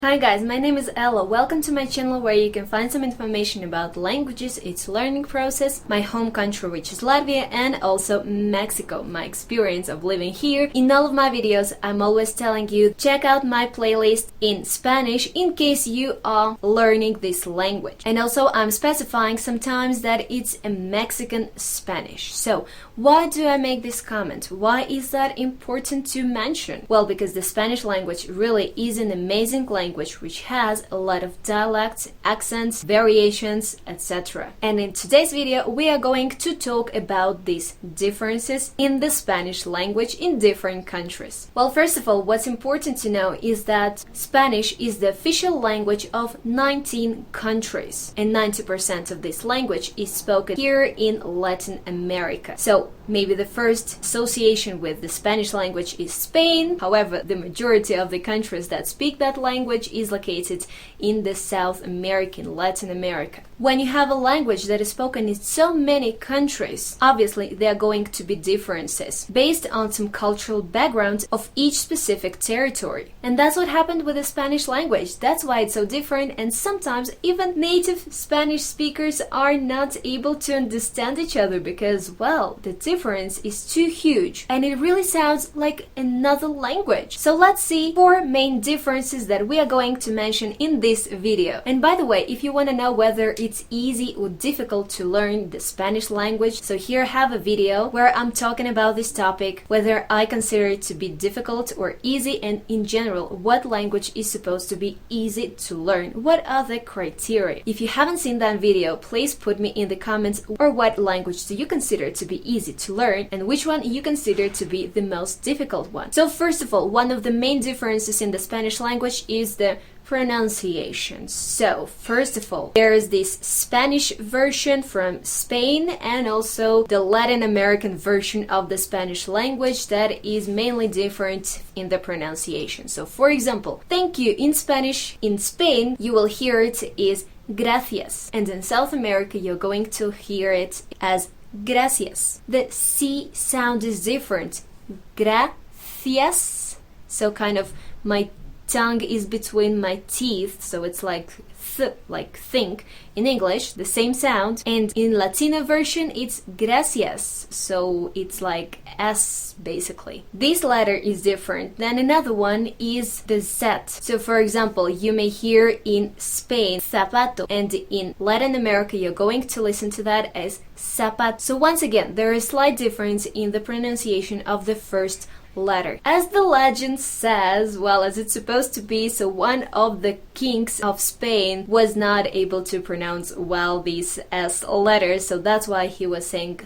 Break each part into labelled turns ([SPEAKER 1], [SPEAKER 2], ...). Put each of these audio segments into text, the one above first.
[SPEAKER 1] Hi guys, my name is Ella. Welcome to my channel where you can find some information about languages, its learning process, my home country which is Latvia, and also Mexico, my experience of living here. In all of my videos, I'm always telling you, check out my playlist in Spanish in case you are learning this language. And also I'm specifying sometimes that it's a Mexican Spanish. So why do I make this comment? Why is that important to mention? Well, because the Spanish language really is an amazing language which has a lot of dialects, accents, variations, etc. And in today's video, we are going to talk about these differences in the Spanish language in different countries. Well, first of all, what's important to know is that Spanish is the official language of 19 countries, and 90% of this language is spoken here in Latin America. So maybe the first association with the Spanish language is Spain. However, the majority of the countries that speak that language is located in the South American, Latin America. When you have a language that is spoken in so many countries, obviously there are going to be differences based on some cultural background of each specific territory. And that's what happened with the Spanish language. That's why it's so different, and sometimes even native Spanish speakers are not able to understand each other because, well, the difference is too huge and it really sounds like another language. So let's see 4 main differences that we are going to mention in this video. And by the way, if you want to know whether it's easy or difficult to learn the Spanish language, so here I have a video where I'm talking about this topic, whether I consider it to be difficult or easy, and in general, what language is supposed to be easy to learn. What are the criteria? If you haven't seen that video, please put me in the comments, or what language do you consider to be easy to learn and which one you consider to be the most difficult one. So first of all, one of the main differences in the Spanish language is the pronunciation. So first of all, there is this Spanish version from Spain and also the Latin American version of the Spanish language that is mainly different in the pronunciation. So for example, thank you in Spanish in Spain, you will hear it is gracias, and in South America you're going to hear it as gracias. The C sound is different. Gracias. So kind of my tongue is between my teeth, so it's like like think in English, the same sound, and in Latino version it's gracias, so it's like S basically. This letter is different. Then another one is the Z. So for example, you may hear in Spain zapato, and in Latin America you're going to listen to that as zapato. So once again, there is a slight difference in the pronunciation of the first letter. As the legend says, well, as it's supposed to be, so one of the kings of Spain was not able to pronounce well these S letters, so that's why he was saying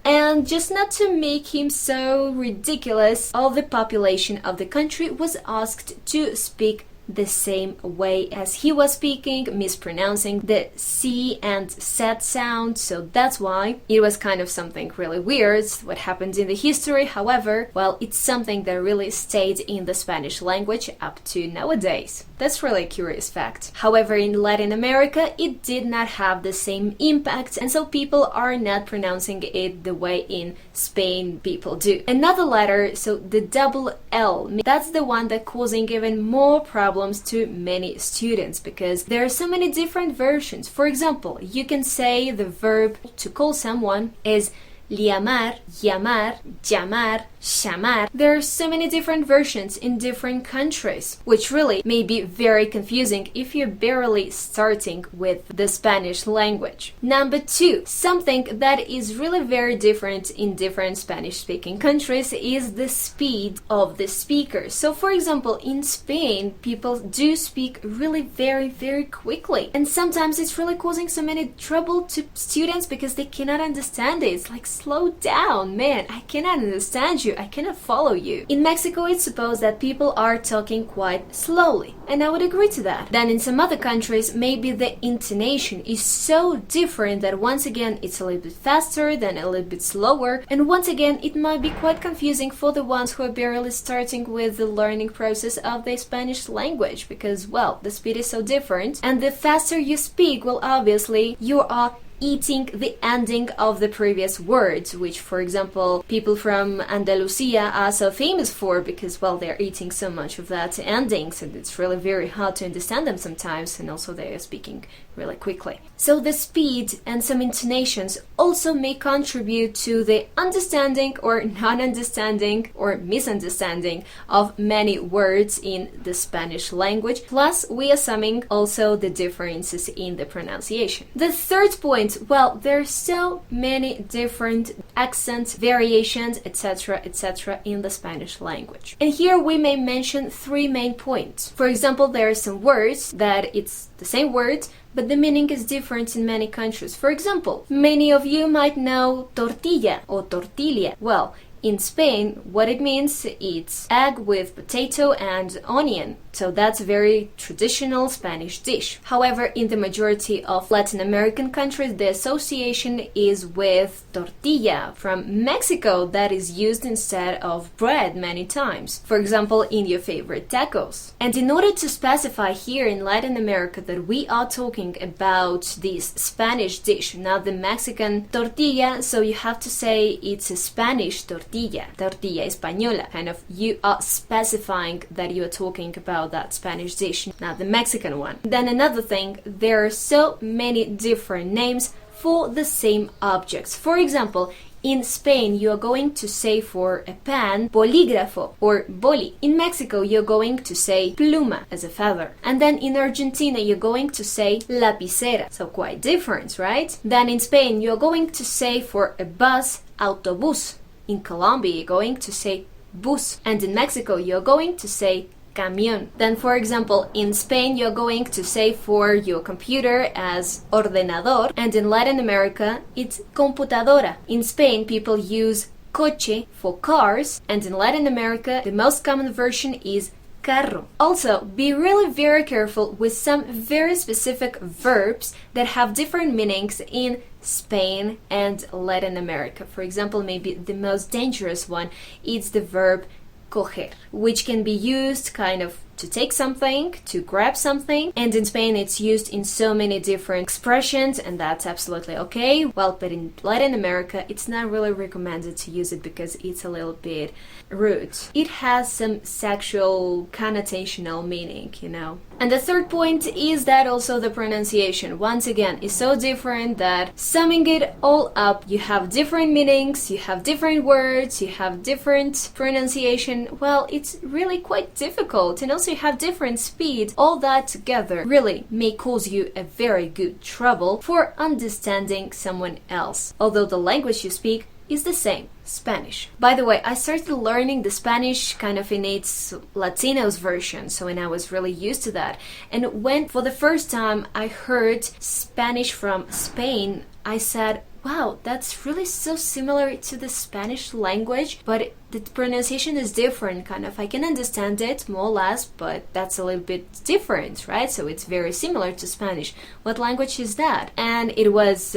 [SPEAKER 1] and just not to make him so ridiculous, all the population of the country was asked to speak the same way as he was speaking, mispronouncing the C and Z sound, so that's why it was kind of something really weird what happened in the history. However, well, it's something that really stayed in the Spanish language up to nowadays. That's really a curious fact. However, in Latin America it did not have the same impact, and so people are not pronouncing it the way in Spain people do. Another letter, so the double L, that's the one that causing even more problems to many students because there are so many different versions. For example, you can say the verb to call someone is llamar, llamar, llamar, llamar. There are so many different versions in different countries, which really may be very confusing if you're barely starting with the Spanish language. Number 2, something that is really very different in different Spanish-speaking countries is the speed of the speaker. So for example, in Spain, people do speak really very quickly, and sometimes it's really causing so many trouble to students because they cannot understand it. It's like, slow down, man, I cannot understand you, I cannot follow you. In Mexico, it's supposed that people are talking quite slowly, and I would agree to that. Then in some other countries, maybe the intonation is so different that once again it's a little bit faster, then a little bit slower, and once again it might be quite confusing for the ones who are barely starting with the learning process of the Spanish language because, well, the speed is so different, and the faster you speak, well, obviously you are eating the ending of the previous words, which, for example, people from Andalusia are so famous for because, well, they're eating so much of that endings, and it's really very hard to understand them sometimes, and also they are speaking really quickly. So the speed and some intonations also may contribute to the understanding or non-understanding or misunderstanding of many words in the Spanish language. Plus, we are summing also the differences in the pronunciation. The third point, well, there are so many different accents, variations, etc., in the Spanish language. And here we may mention three main points. For example, there are some words that it's the same word, but the meaning is different in many countries. For example, many of you might know tortilla or tortilla. Well, in Spain, what it means, it's egg with potato and onion. So that's a very traditional Spanish dish. However, in the majority of Latin American countries, the association is with tortilla from Mexico that is used instead of bread many times. For example, in your favorite tacos. And in order to specify here in Latin America that we are talking about this Spanish dish, not the Mexican tortilla, so you have to say it's a Spanish tortilla española. Kind of, you are specifying that you are talking about that Spanish dish, not the Mexican one. Then another thing, there are so many different names for the same objects. For example, in Spain, you are going to say for a pen, bolígrafo or boli. In Mexico, you're going to say pluma as a feather. And then in Argentina, you're going to say lapicera. So quite different, right? Then in Spain, you're going to say for a bus, autobús. In Colombia, you're going to say bus. And in Mexico, you're going to say camión. Then, for example, in Spain, you're going to say for your computer as ordenador. And in Latin America, it's computadora. In Spain, people use coche for cars. And in Latin America, the most common version is carro. Also, be really very careful with some very specific verbs that have different meanings in Spain and Latin America. For example, maybe the most dangerous one is the verb coger, which can be used kind of to take something, to grab something, and in Spain it's used in so many different expressions, and that's absolutely okay. Well, but in Latin America it's not really recommended to use it because it's a little bit rude. It has some sexual connotational meaning, you know. And the third point is that also the pronunciation, once again, is so different that summing it all up, you have different meanings, you have different words, you have different pronunciation. Well, it's really quite difficult, and also you have different speed. All that together really may cause you a very good trouble for understanding someone else, although the language you speak is the same, Spanish. By the way, I started learning the Spanish kind of in its Latinos version, so when I was really used to that. And when for the first time I heard Spanish from Spain, I said, wow, that's really so similar to the Spanish language, but the pronunciation is different, kind of. I can understand it more or less, but that's a little bit different, right? So it's very similar to Spanish. What language is that? And it was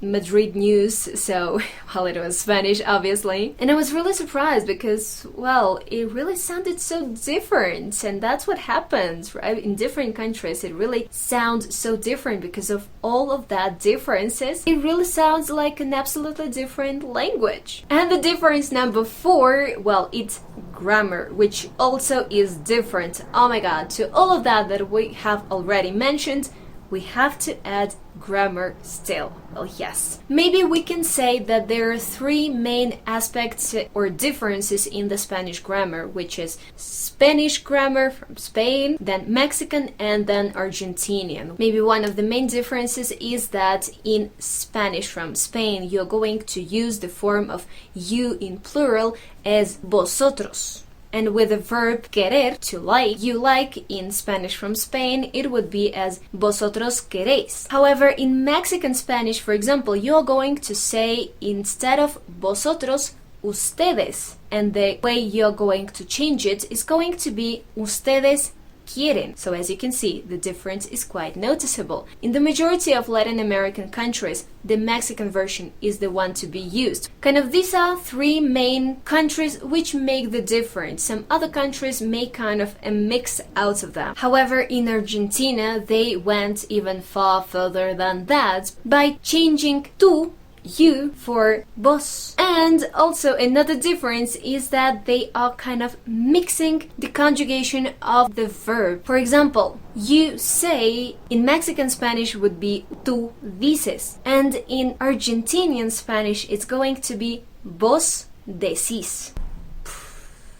[SPEAKER 1] Madrid news, so, well, it was Spanish, obviously. And I was really surprised because, well, it really sounded so different, and that's what happens, right? In different countries, it really sounds so different because of all of that differences. It really sounds like an absolutely different language. And the difference number 4, well, it's grammar, which also is different. Oh my god, to all of that we have already mentioned, we have to add grammar still. Well, yes. Maybe we can say that there are 3 main aspects or differences in the Spanish grammar, which is Spanish grammar from Spain, then Mexican, and then Argentinian. Maybe one of the main differences is that in Spanish from Spain, you're going to use the form of you in plural as vosotros. And with the verb querer, to like, you like, in Spanish from Spain, it would be as vosotros queréis. However, in Mexican Spanish, for example, you're going to say, instead of vosotros, ustedes. And the way you're going to change it is going to be ustedes quieren. So as you can see, the difference is quite noticeable. In the majority of Latin American countries, the Mexican version is the one to be used. Kind of these are three main countries which make the difference. Some other countries make kind of a mix out of them. However, in Argentina, they went even far further than that by changing tu, you, for vos. And also another difference is that they are kind of mixing the conjugation of the verb. For example, you say in Mexican Spanish would be tú dices, and in Argentinian Spanish it's going to be vos decís.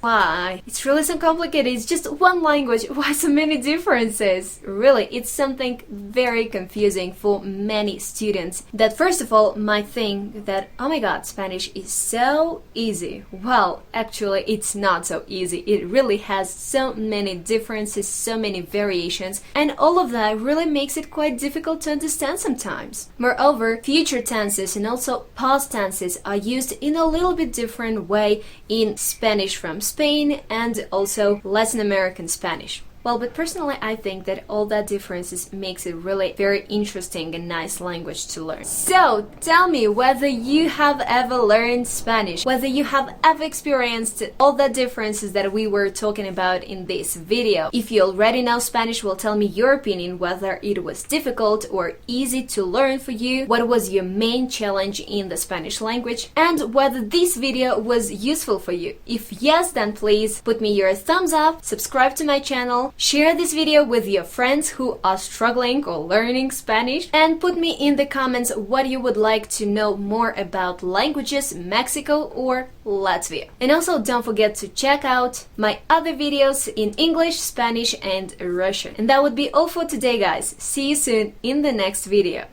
[SPEAKER 1] Why? It's really so complicated. It's just one language. Why so many differences? Really, it's something very confusing for many students that first of all might think that, oh my god, Spanish is so easy. Well, actually it's not so easy. It really has so many differences, so many variations, and all of that really makes it quite difficult to understand sometimes. Moreover, future tenses and also past tenses are used in a little bit different way in Spanish from Spain and also Latin American Spanish. Well, but personally I think that all that differences makes it really very interesting and nice language to learn. So, tell me whether you have ever learned Spanish, whether you have ever experienced all the differences that we were talking about in this video. If you already know Spanish, well, tell me your opinion, whether it was difficult or easy to learn for you, what was your main challenge in the Spanish language, and whether this video was useful for you. If yes, then please put me your thumbs up, subscribe to my channel, share this video with your friends who are struggling or learning Spanish, and put me in the comments what you would like to know more about languages, Mexico or Latvia. And also don't forget to check out my other videos in English, Spanish and Russian. And that would be all for today, guys. See you soon in the next video.